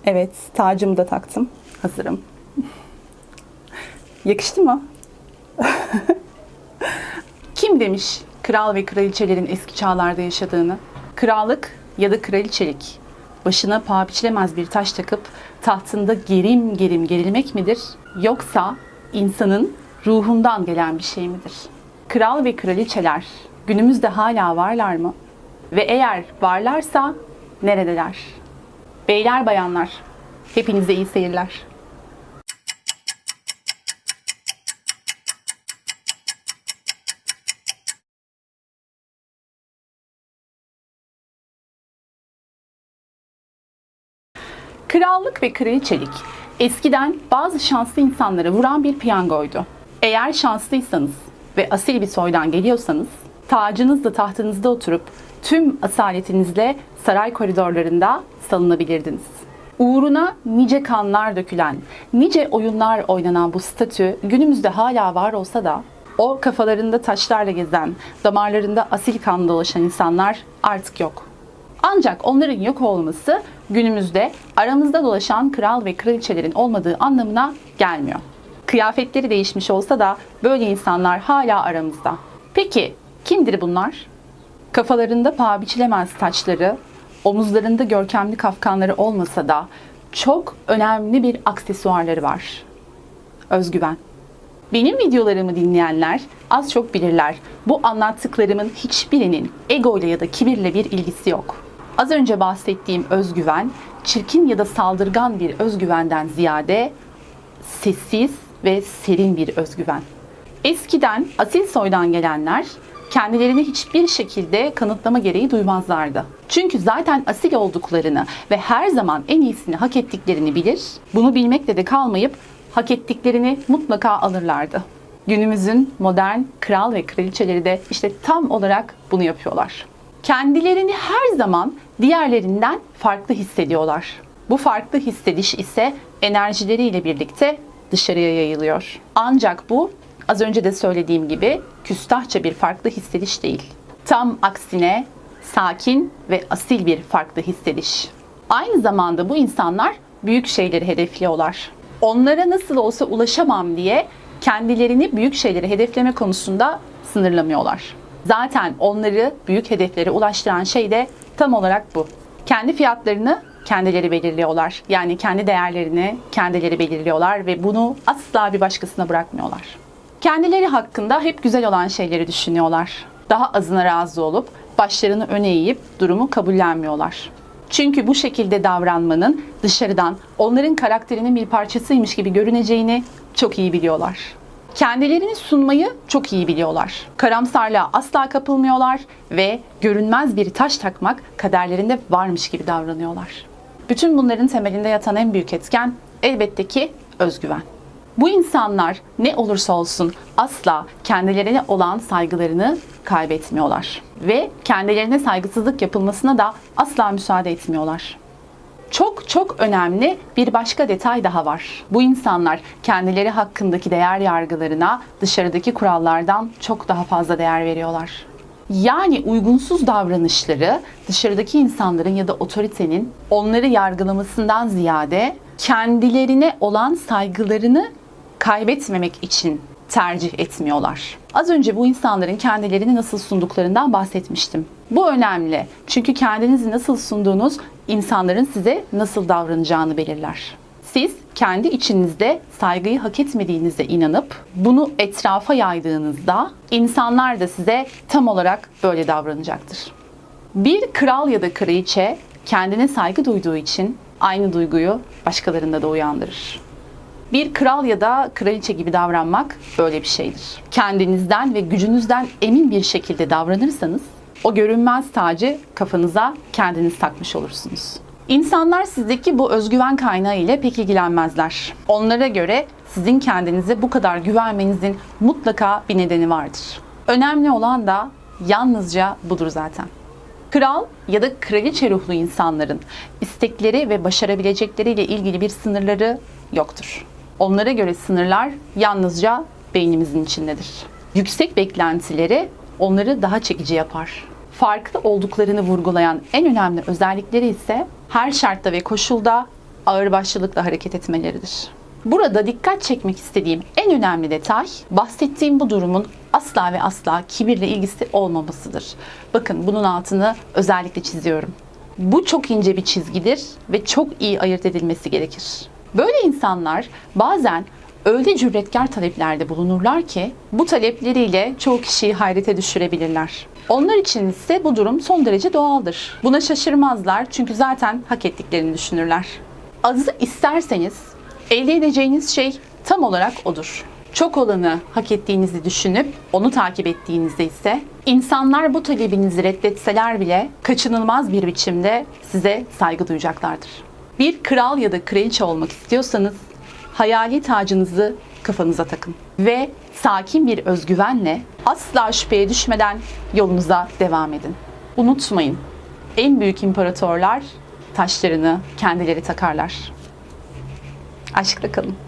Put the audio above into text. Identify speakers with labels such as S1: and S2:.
S1: Evet, tacımı da taktım. Hazırım. Yakıştı mı? Kim demiş kral ve kraliçelerin eski çağlarda yaşadığını? Krallık ya da kraliçelik başına paha biçilemez bir taş takıp tahtında gerim gerim gerilmek midir? Yoksa insanın ruhundan gelen bir şey midir? Kral ve kraliçeler günümüzde hala varlar mı? Ve eğer varlarsa neredeler? Beyler bayanlar, hepinize iyi seyirler. Krallık ve kraliçelik eskiden bazı şanslı insanlara vuran bir piyangoydu. Eğer şanslıysanız ve asil bir soydan geliyorsanız tacınızla tahtınızda oturup tüm asaletinizle saray koridorlarında salınabilirdiniz. Uğruna nice kanlar dökülen, nice oyunlar oynanan bu statü günümüzde hala var olsa da o kafalarında taşlarla gezen, damarlarında asil kan dolaşan insanlar artık yok. Ancak onların yok olması günümüzde aramızda dolaşan kral ve kraliçelerin olmadığı anlamına gelmiyor. Kıyafetleri değişmiş olsa da böyle insanlar hala aramızda. Peki kimdir bunlar? Kafalarında paha biçilemez taçları, omuzlarında görkemli kaftanları olmasa da çok önemli bir aksesuarları var. Özgüven. Benim videolarımı dinleyenler az çok bilirler. Bu anlattıklarımın hiçbirinin ego ile ya da kibirle bir ilgisi yok. Az önce bahsettiğim özgüven, çirkin ya da saldırgan bir özgüvenden ziyade sessiz ve serin bir özgüven. Eskiden asil soydan gelenler kendilerini hiçbir şekilde kanıtlama gereği duymazlardı. Çünkü zaten asil olduklarını ve her zaman en iyisini hak ettiklerini bilir, bunu bilmekle de kalmayıp hak ettiklerini mutlaka alırlardı. Günümüzün modern kral ve kraliçeleri de işte tam olarak bunu yapıyorlar. Kendilerini her zaman diğerlerinden farklı hissediyorlar. Bu farklı hissediş ise enerjileriyle birlikte dışarıya yayılıyor. Ancak bu az önce de söylediğim gibi küstahça bir farklı hissediş değil. Tam aksine sakin ve asil bir farklı hissediş. Aynı zamanda bu insanlar büyük şeyleri hedefliyorlar. Onlara nasıl olsa ulaşamam diye kendilerini büyük şeyleri hedefleme konusunda sınırlamıyorlar. Zaten onları büyük hedeflere ulaştıran şey de tam olarak bu. Kendi fiyatlarını kendileri belirliyorlar. Yani kendi değerlerini kendileri belirliyorlar ve bunu asla bir başkasına bırakmıyorlar. Kendileri hakkında hep güzel olan şeyleri düşünüyorlar. Daha azına razı olup başlarını öne eğip durumu kabullenmiyorlar. Çünkü bu şekilde davranmanın dışarıdan onların karakterinin bir parçasıymış gibi görüneceğini çok iyi biliyorlar. Kendilerini sunmayı çok iyi biliyorlar. Karamsarlığa asla kapılmıyorlar ve görünmez bir taş takmak kaderlerinde varmış gibi davranıyorlar. Bütün bunların temelinde yatan en büyük etken elbette ki özgüven. Bu insanlar ne olursa olsun asla kendilerine olan saygılarını kaybetmiyorlar ve kendilerine saygısızlık yapılmasına da asla müsaade etmiyorlar. Çok önemli bir başka detay daha var. Bu insanlar kendileri hakkındaki değer yargılarına dışarıdaki kurallardan çok daha fazla değer veriyorlar. Yani uygunsuz davranışları dışarıdaki insanların ya da otoritenin onları yargılamasından ziyade kendilerine olan saygılarını kaybetmemek için tercih etmiyorlar. Az önce bu insanların kendilerini nasıl sunduklarından bahsetmiştim. Bu önemli. Çünkü kendinizi nasıl sunduğunuz insanların size nasıl davranacağını belirler. Siz kendi içinizde saygıyı hak etmediğinize inanıp bunu etrafa yaydığınızda insanlar da size tam olarak böyle davranacaktır. Bir kral ya da kraliçe kendine saygı duyduğu için aynı duyguyu başkalarında da uyandırır. Bir kral ya da kraliçe gibi davranmak böyle bir şeydir. Kendinizden ve gücünüzden emin bir şekilde davranırsanız o görünmez tacı kafanıza kendiniz takmış olursunuz. İnsanlar sizdeki bu özgüven kaynağı ile pek ilgilenmezler. Onlara göre sizin kendinize bu kadar güvenmenizin mutlaka bir nedeni vardır. Önemli olan da yalnızca budur zaten. Kral ya da kraliçe ruhlu insanların istekleri ve başarabilecekleriyle ilgili bir sınırları yoktur. Onlara göre sınırlar yalnızca beynimizin içindedir. Yüksek beklentileri onları daha çekici yapar. Farklı olduklarını vurgulayan en önemli özellikleri ise her şartta ve koşulda ağırbaşlılıkla hareket etmeleridir. Burada dikkat çekmek istediğim en önemli detay, bahsettiğim bu durumun asla ve asla kibirle ilgisi olmamasıdır. Bakın bunun altını özellikle çiziyorum. Bu çok ince bir çizgidir ve çok iyi ayırt edilmesi gerekir. Böyle insanlar bazen öyle cüretkar taleplerde bulunurlar ki bu talepleriyle çoğu kişiyi hayrete düşürebilirler. Onlar için ise bu durum son derece doğaldır. Buna şaşırmazlar çünkü zaten hak ettiklerini düşünürler. Azı isterseniz elde edeceğiniz şey tam olarak odur. Çok olanı hak ettiğinizi düşünüp onu takip ettiğinizde ise insanlar bu talebinizi reddetseler bile kaçınılmaz bir biçimde size saygı duyacaklardır. Bir kral ya da kraliçe olmak istiyorsanız hayali tacınızı kafanıza takın ve sakin bir özgüvenle asla şüpheye düşmeden yolunuza devam edin. Unutmayın, en büyük imparatorlar taşlarını kendileri takarlar. Aşkla kalın.